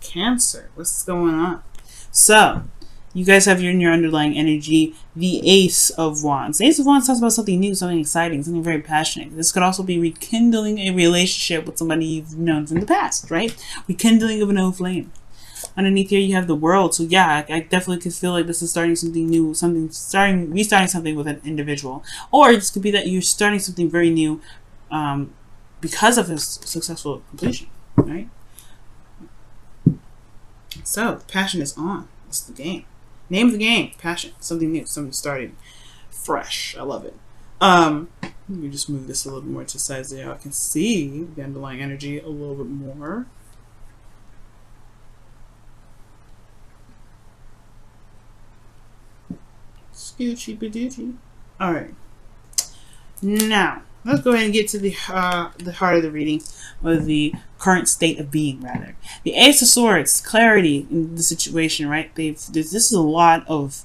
Cancer. What's going on? So, you guys have in your underlying energy the Ace of Wands. The Ace of Wands talks about something new, something exciting, something very passionate. This could also be rekindling a relationship with somebody you've known from the past, right? Rekindling of an old flame. Underneath here, you have the World. So yeah, I definitely could feel like this is starting something new, restarting something with an individual. Or this could be that you're starting something very new because of his successful completion, right? So, passion is on. That's the game. Name of the game, passion. Something new, something starting fresh. I love it. Let me just move this a little more to the side so y'all can see the underlying energy a little bit more. Scoochie badoochie. Alright. Now, let's go ahead and get to the heart of the reading, or the current state of being, rather. The Ace of Swords, clarity in the situation, right? This is a lot of,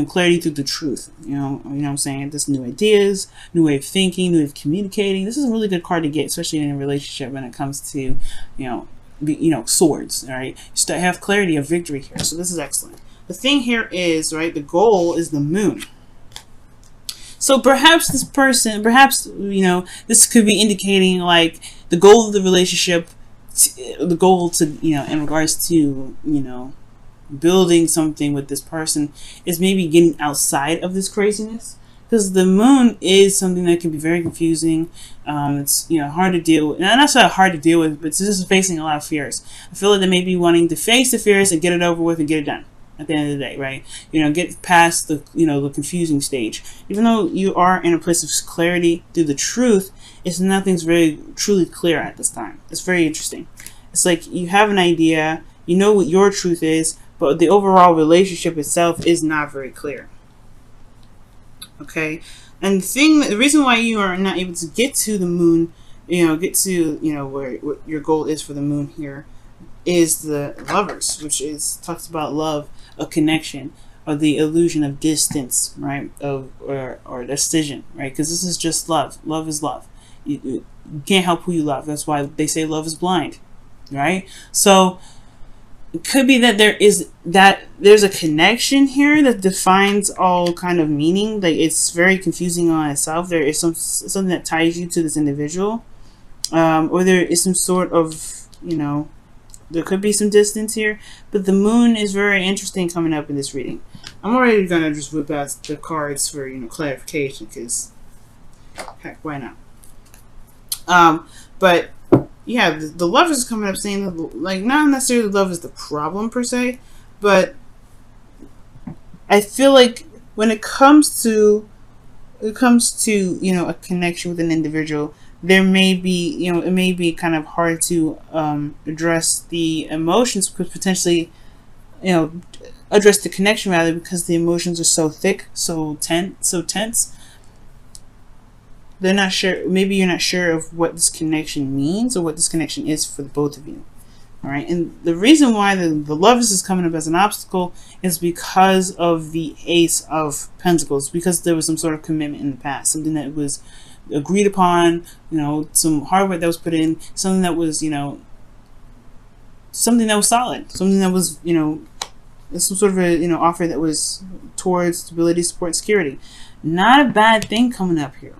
clarity through the truth. You know what I'm saying? There's new ideas, new way of thinking, new way of communicating. This is a really good card to get, especially in a relationship when it comes to, swords. All right, you have clarity of victory here, so this is excellent. The thing here is, right, the goal is the Moon. So perhaps this person, this could be indicating like the goal of the relationship, the goal to, in regards to, building something with this person is maybe getting outside of this craziness. Because the Moon is something that can be very confusing. It's hard to deal with. Not necessarily hard to deal with, but it's just facing a lot of fears. I feel like they may be wanting to face the fears and get it over with and get it done. At the end of the day, right? Get past the the confusing stage. Even though you are in a place of clarity through the truth, nothing's very truly clear at this time. It's very interesting. It's like you have an idea, you know what your truth is, but the overall relationship itself is not very clear. Okay, and the reason why you are not able to get to the Moon, get to where what your goal is for the Moon here, is the Lovers, which talks about love, a connection, or the illusion of distance, right? Or decision, right? Because this is just love. Love is love. You can't help who you love. That's why they say love is blind, right? So it could be that there's a connection here that defines all kind of meaning. Like it's very confusing on itself. There is something that ties you to this individual, or there is some sort of there could be some distance here, but the Moon is very interesting coming up in this reading. I'm already gonna just whip out the cards for clarification, because heck, why not? But yeah, the Lovers is coming up saying that, like, not necessarily love is the problem per se, but I feel like when it comes to a connection with an individual, there may be, it may be kind of hard to address the emotions, because potentially, address the connection rather, because the emotions are so thick, so tense. They're not sure. Maybe you're not sure of what this connection means or what this connection is for the both of you. All right, and the reason why the Lovers is coming up as an obstacle is because of the Ace of Pentacles, because there was some sort of commitment in the past, something that was agreed upon, some hard work that was put in, something that was, something that was solid, something that was, some sort of a, offer that was towards stability, support, and security. Not a bad thing coming up here.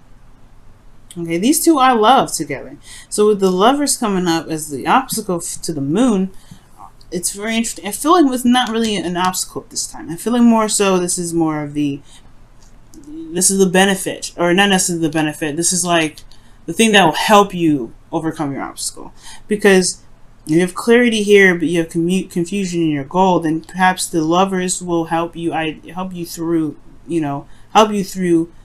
Okay, these two are love together. So with the Lovers coming up as the obstacle to the Moon, it's very interesting. I feel like it's not really an obstacle this time. I feel like more so this is more of the benefit, or not necessarily the benefit. This is like the thing that will help you overcome your obstacle, because you have clarity here, but you have confusion in your goal. Then perhaps the Lovers will help you through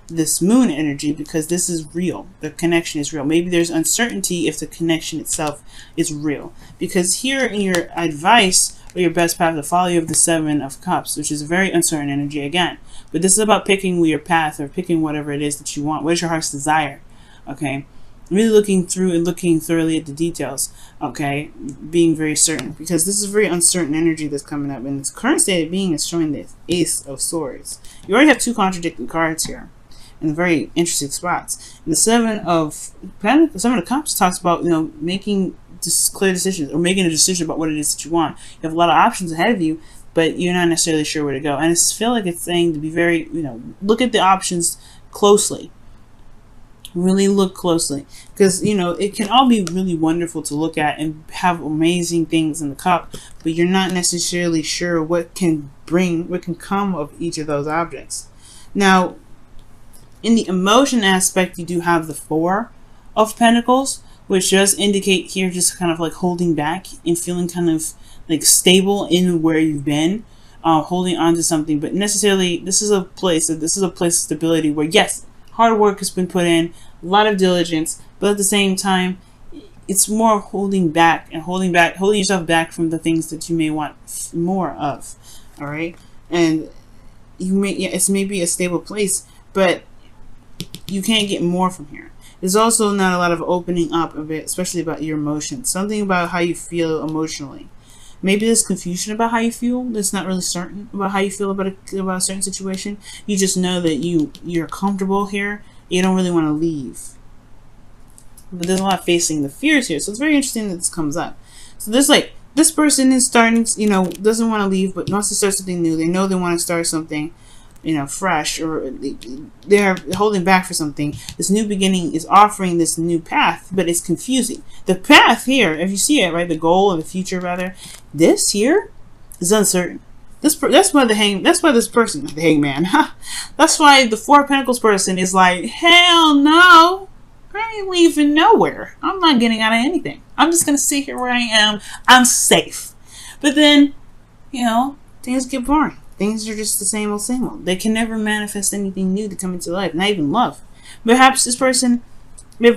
this Moon energy, because this is real. The connection is real. Maybe there's uncertainty if the connection itself is real, because here in your advice, or your best path to follow, you have the Seven of Cups, which is a very uncertain energy again. But this is about picking your path, or picking whatever it is that you want. What is your heart's desire? Okay, really looking through and looking thoroughly at the details. Okay, being very certain, because this is very uncertain energy that's coming up, and its current state of being is showing the Ace of Swords. You already have two contradicting cards here in very interesting spots. And the Seven of Cups talks about making clear decisions or making a decision about what it is that you want. You have a lot of options ahead of you, but you're not necessarily sure where to go. And I feel like it's saying to be very, look at the options closely. Really look closely, because it can all be really wonderful to look at and have amazing things in the cup, but you're not necessarily sure what can come of each of those objects. Now, in the emotion aspect, you do have the Four of Pentacles, which does indicate here just kind of like holding back and feeling kind of like stable in where you've been, holding on to something. But necessarily, this is a place of stability where, yes, hard work has been put in, a lot of diligence, but at the same time, it's more holding yourself back from the things that you may want more of. All right, and it's maybe a stable place, but you can't get more from here. There's also not a lot of opening up of it, especially about your emotions. Something about how you feel emotionally. Maybe there's confusion about how you feel. That's not really certain about how you feel about a certain situation. You just know that you're comfortable here. You don't really want to leave. But there's a lot facing the fears here. So it's very interesting that this comes up. So there's this person is starting, doesn't want to leave, but wants to start something new. They know they want to start something, fresh, or they're holding back for something. This new beginning is offering this new path, but it's confusing. The path here, if you see it, right, the goal of the future, rather, this here is uncertain. That's why this person, the Hangman, that's why the Four of Pentacles person is like, hell no, I ain't leaving nowhere. I'm not getting out of anything. I'm just gonna sit here where I am. I'm safe. But then, things get boring. Things are just the same old. They can never manifest anything new to come into life, not even love. Perhaps this person, there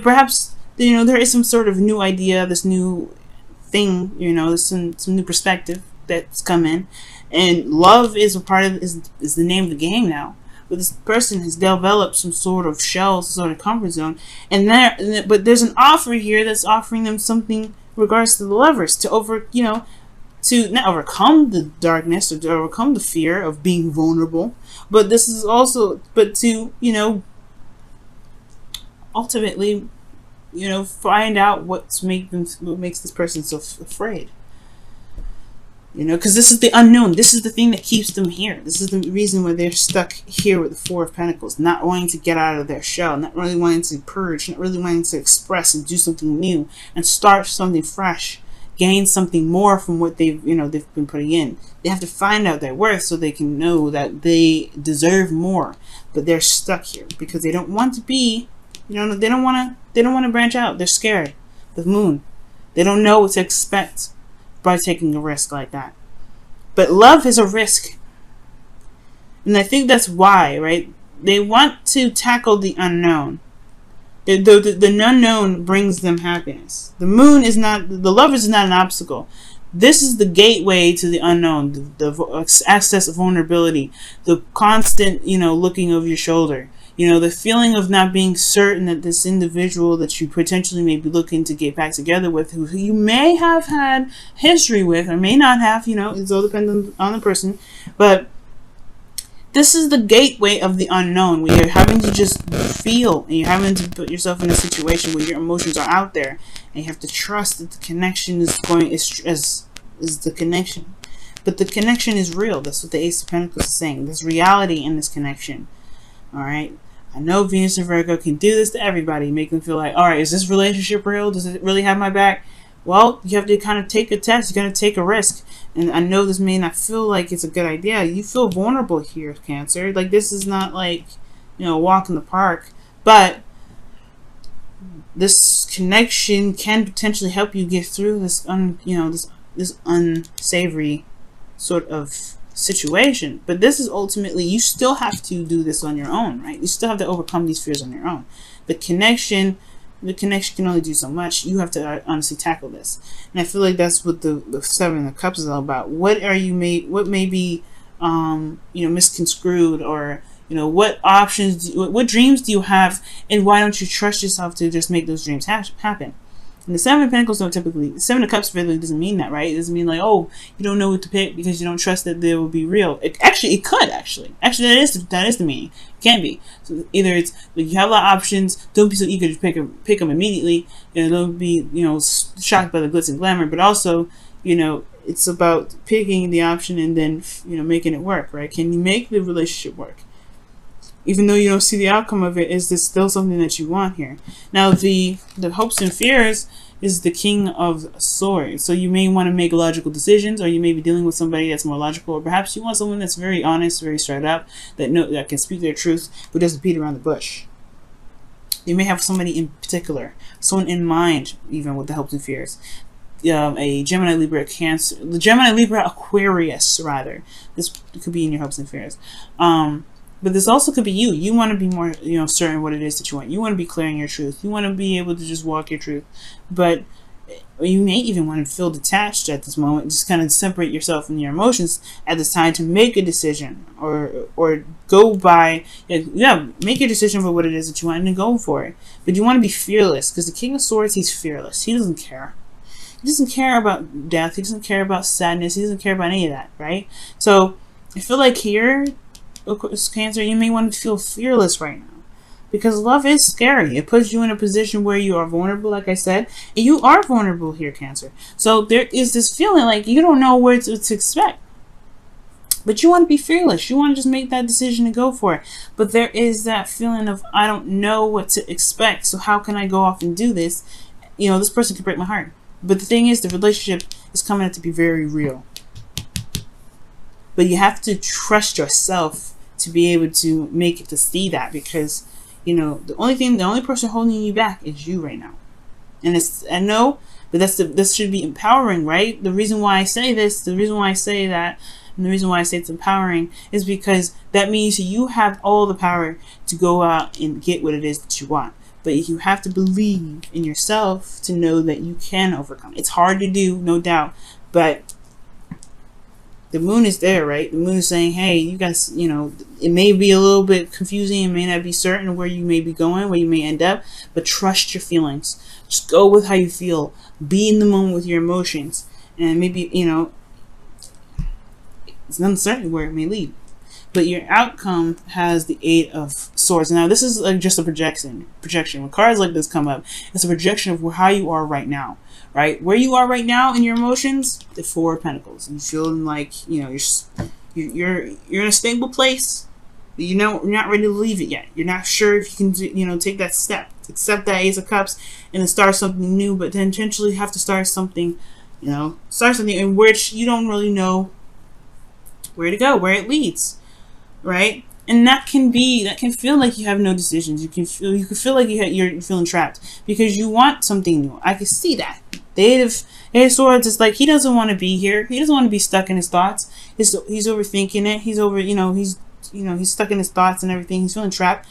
is some sort of new idea, this new thing, some new perspective that's come in, and love is a part of is the name of the game now. But this person has developed some sort of shell, some sort of comfort zone, but there's an offer here that's offering them something in regards to the Lovers to not overcome the darkness or to overcome the fear of being vulnerable, but this is also, to ultimately, find out what makes this person so afraid. Because this is the unknown. This is the thing that keeps them here. This is the reason why they're stuck here with the Four of Pentacles, not wanting to get out of their shell, not really wanting to purge, not really wanting to express and do something new and start something fresh, gain something more from what they've been putting in. They have to find out their worth so they can know that they deserve more. But they're stuck here because they don't want to be, they don't want to branch out. They're scared. The Moon. They don't know what to expect by taking a risk like that. But love is a risk. And I think that's why, right? They want to tackle the unknown. The unknown brings them happiness. The Moon is not, the Lovers is not an obstacle. This is the gateway to the unknown, the access of vulnerability, the constant, looking over your shoulder. The feeling of not being certain that this individual that you potentially may be looking to get back together with, who you may have had history with or may not have, it's all dependent on the person. But this is the gateway of the unknown, where you're having to just feel, and you're having to put yourself in a situation where your emotions are out there, and you have to trust that the connection is the connection. But the connection is real. That's what the Ace of Pentacles is saying. There's reality in this connection. All right. I know Venus and Virgo can do this to everybody, make them feel like, all right, is this relationship real? Does it really have my back? Well, you have to kind of take a test. You got to take a risk. And I know this may not feel like it's a good idea. You feel vulnerable here, Cancer. Like, this is not like, a walk in the park. But this connection can potentially help you get through this, this unsavory sort of situation. But this is ultimately, you still have to do this on your own, right? You still have to overcome these fears on your own. The connection can only do so much. You have to honestly tackle this. And I feel like that's what the Seven of Cups is all about. What may be misconstrued, or what options what dreams do you have, and why don't you trust yourself to just make those dreams happen? And the Seven of Pentacles don't typically, the Seven of Cups really doesn't mean that, right? It doesn't mean like, oh, you don't know what to pick because you don't trust that they will be real. It could actually. Actually, that is the meaning. It can be. So either it's like you have a lot of options. Don't be so eager to pick them immediately. Don't be shocked by the glitz and glamour. But also, it's about picking the option and then making it work, right? Can you make the relationship work? Even though you don't see the outcome of it, is this still something that you want here? Now, the hopes and fears is the King of Swords. So you may want to make logical decisions, or you may be dealing with somebody that's more logical, or perhaps you want someone that's very honest, very straight up, that can speak their truth, but doesn't beat around the bush. You may have somebody in particular, someone in mind, even with the hopes and fears. A Gemini, Libra, Cancer, the Gemini, Libra, Aquarius, rather. This could be in your hopes and fears. But this also could be you. You want to be more, certain what it is that you want. You want to be clear in your truth. You want to be able to just walk your truth. But you may even want to feel detached at this moment. Just kind of separate yourself from your emotions at this time to make a decision, or go by, make a decision for what it is that you want and then go for it. But you want to be fearless, because the King of Swords, he's fearless. He doesn't care. He doesn't care about death. He doesn't care about sadness. He doesn't care about any of that, right? So I feel like here, of course, Cancer, you may want to feel fearless right now, because love is scary. It puts you in a position where you are vulnerable, like I said, and you are vulnerable here, Cancer. So there is this feeling like you don't know what to expect, but you want to be fearless. You want to just make that decision and go for it. But there is that feeling of, I don't know what to expect, so how can I go off and do this? This person could break my heart. But the thing is, the relationship is coming out to be very real. But you have to trust yourself to be able to make it to see that, because the only person holding you back is you right now. And I know, but this should be empowering, right? The reason why I say this, the reason why I say that, and the reason why I say it's empowering is because that means you have all the power to go out and get what it is that you want. But you have to believe in yourself to know that you can overcome. It's hard to do, no doubt, but the moon is there, right? The moon is saying, hey, you guys, it may be a little bit confusing. It may not be certain where you may be going, where you may end up, but trust your feelings. Just go with how you feel. Be in the moment with your emotions. And maybe, it's uncertain where it may lead. But your outcome has the Eight of Swords. Now, this is just a projection. When cards like this come up, it's a projection of how you are right now. Right, where you are right now in your emotions, the Four of Pentacles. You feeling like you're in a stable place, but you're not ready to leave it yet. You're not sure if you can take that step, accept that Ace of Cups, and then start something new. But then intentionally have to start something, in which you don't really know where to go, where it leads, right? And that can feel like you have no decisions. You can feel like you're feeling trapped because you want something new. I can see that. The Eight of Swords is like, he doesn't want to be here. He doesn't want to be stuck in his thoughts. He's overthinking it. He's stuck in his thoughts and everything. He's feeling trapped.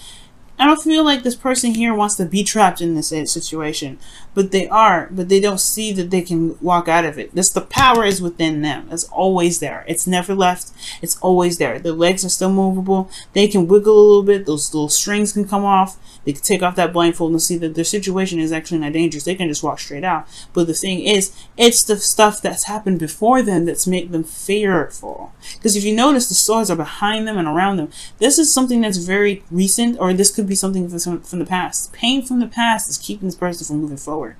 I don't feel like this person here wants to be trapped in this situation, but they are. But they don't see that they can walk out of it. The power is within them. It's always there. It's never left. It's always there. Their legs are still movable. They can wiggle a little bit. Those little strings can come off. They can take off that blindfold and see that their situation is actually not dangerous. They can just walk straight out. But the thing is, it's the stuff that's happened before them that's made them fearful. Because if you notice, the swords are behind them and around them. This is something that's very recent, or this could be something from the past. Pain from the past is keeping this person from moving forward.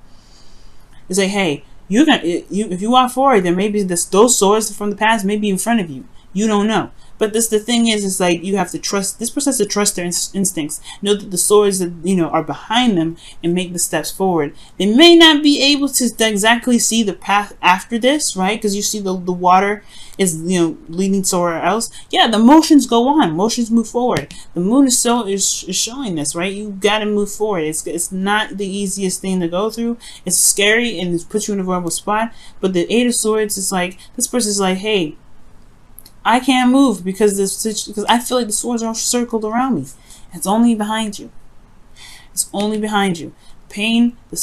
It's like, hey, if you walk forward, there may be those swords from the past may be in front of you. You don't know. But the thing is like, you have to trust, this person has to trust their instincts. Know that the swords that, are behind them and make the steps forward. They may not be able to exactly see the path after this, right? Because you see the water is, leading somewhere else. Yeah, the motions go on. Motions move forward. The moon is showing this, right? You got to move forward. It's not the easiest thing to go through. It's scary and it puts you in a vulnerable spot. But the Eight of Swords is like, this person's like, hey, I can't move because I feel like the swords are circled around me. It's only behind you. It's only behind you. Pain, the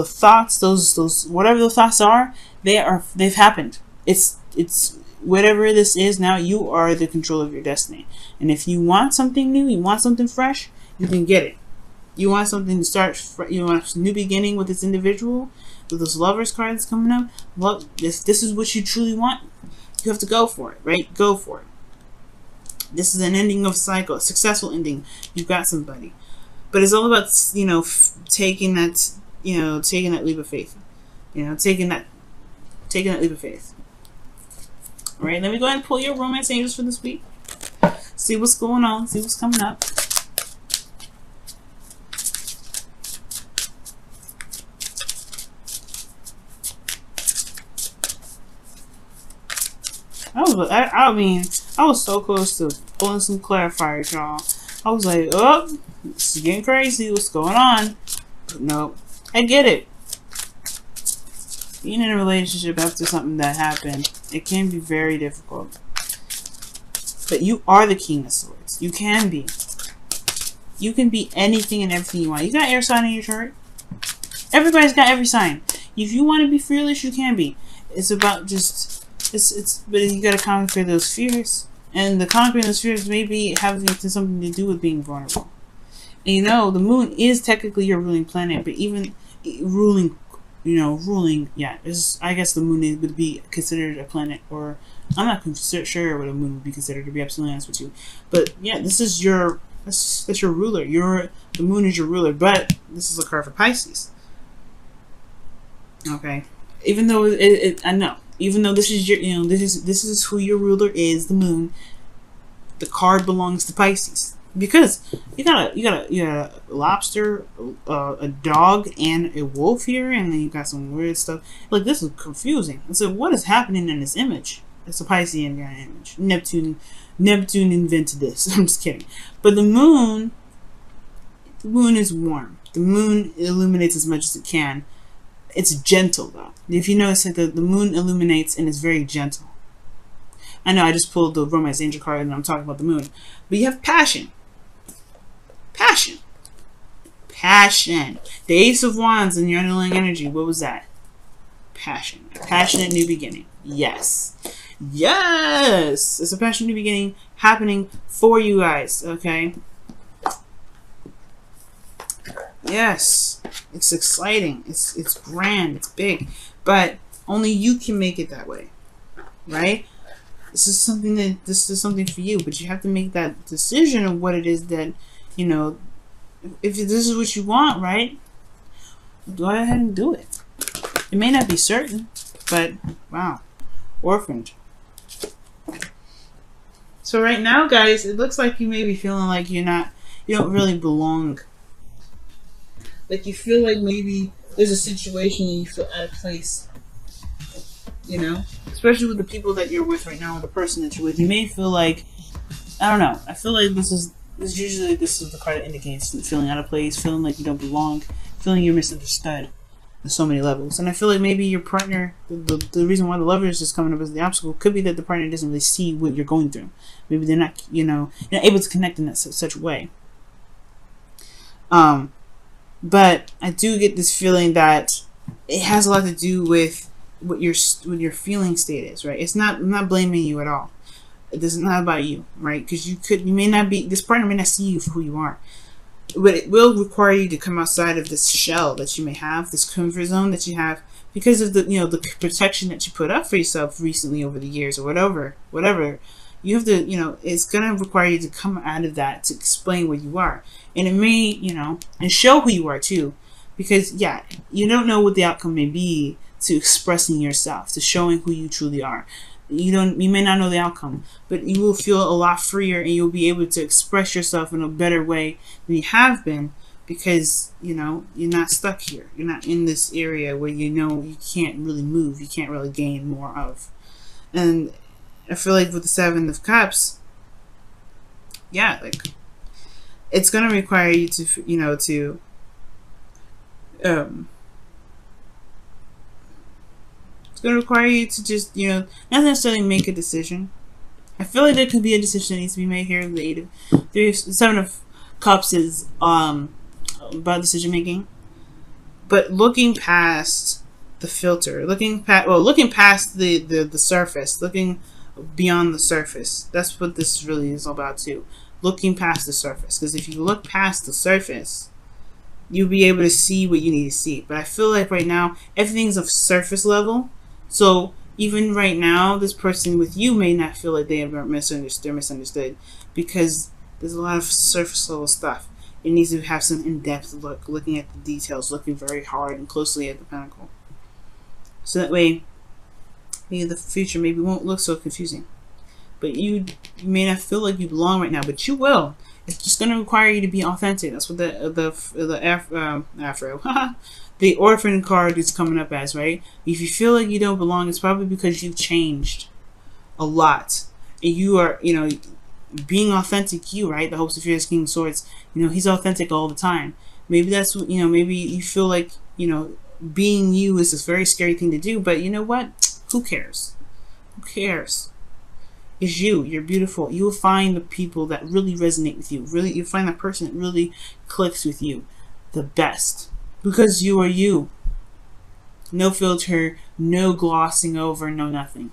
thoughts, those whatever the thoughts are, they've happened. It's whatever this is now. You are the control of your destiny. And if you want something new, you want something fresh, you can get it. You want something to start. You want a new beginning with this individual, with this Lovers card that's coming up. Look, this is what you truly want. You have to go for it, right? Go for it. This is an ending of a cycle, a successful ending. You've got somebody, but it's all about taking that taking that leap of faith. Taking that leap of faith. All right, let me go ahead and pull your romance angels for this week. See what's going on. See what's coming up. I mean, I was so close to pulling some clarifiers, y'all. I was like, oh, this is getting crazy. What's going on? But no, I get it. Being in a relationship after something that happened, it can be very difficult. But you are the King of Swords. You can be. You can be anything and everything you want. You got air sign in your chart. Everybody's got every sign. If you want to be fearless, you can be. It's about just... but you gotta conquer those fears. And the conquering those fears may be having something to do with being vulnerable. And the moon is technically your ruling planet, but even ruling, yeah, I guess the moon would be considered a planet, or I'm not sure what a moon would be considered, to be absolutely honest with you. But yeah, this is that's your ruler. The moon is your ruler, but this is a card for Pisces. Okay, even though I know. Even though this is your, this is who your ruler is, the moon. The card belongs to Pisces because you got a lobster, a dog, and a wolf here, and then you got some weird stuff. Like, this is confusing. And so, what is happening in this image? It's a Piscean image. Neptune invented this. I'm just kidding. But the moon is warm. The moon illuminates as much as it can. It's gentle, though. If you notice, like the moon illuminates and is very gentle. I know I just pulled the Romance Angel card and I'm talking about the moon. But you have passion. Passion. Passion. The Ace of Wands in your underlying energy. What was that? Passion. Passionate new beginning. Yes. Yes! It's a passionate new beginning happening for you guys, okay? Yes. It's exciting. It's grand. It's big. But only you can make it that way. Right? This is something for you, but you have to make that decision of what it is that, if this is what you want, right? Go ahead and do it. It may not be certain, but wow. Orphaned. So right now, guys, it looks like you may be feeling like you don't really belong. Like you feel like maybe there's a situation and you feel out of place. Especially with the people that you're with right now, or the person that you're with, you may feel like, I don't know. I feel like this is the card that indicates feeling out of place, feeling like you don't belong, feeling you're misunderstood on so many levels. And I feel like maybe your partner, the reason why the Lovers is coming up as the obstacle could be that the partner doesn't really see what you're going through. Maybe they're not, not able to connect in that such a way. But I do get this feeling that it has a lot to do with what your feeling state is, right? I'm not blaming you at all. This is not about you, right? Because this partner may not see you for who you are, but it will require you to come outside of this shell that you may have, this comfort zone that you have, because of the protection that you put up for yourself recently over the years, or whatever. You have to, it's gonna require you to come out of that to explain what you are, and it may, and show who you are too, because yeah, you don't know what the outcome may be to expressing yourself, to showing who you truly are. You may not know the outcome, but you will feel a lot freer, and you'll be able to express yourself in a better way than you have been, because you're not stuck here. You're not in this area where you can't really move, you can't really gain more of. And I feel like with the Seven of Cups, yeah, like it's gonna require you to it's going to require you to just, not necessarily make a decision. I feel like there could be a decision that needs to be made here. The Seven of Cups is about decision making, but looking past the filter, looking past the surface, looking beyond the surface. That's what this really is all about too. Looking past the surface, because if you look past the surface, you'll be able to see what you need to see. But I feel like right now everything's of surface level. So even right now, this person with you may not feel like they are misunderstood. They're misunderstood because there's a lot of surface level stuff. It needs to have some in-depth look, looking at the details, looking very hard and closely at the pentacle. So that way, maybe the future maybe won't look so confusing. But you may not feel like you belong right now, but you will. It's just going to require you to be authentic. That's what Afro, the orphan card is coming up as, right? If you feel like you don't belong, it's probably because you've changed a lot, and you are, being authentic. You, right? The hopes of fearless King of Swords. He's authentic all the time. Maybe that's what maybe you feel like being you is this very scary thing to do. But you know what? Who cares? Who cares? It's you. You're beautiful. You will find the people that really resonate with you. Really, you find that person that really clicks with you the best. Because you are you. No filter, no glossing over, no nothing.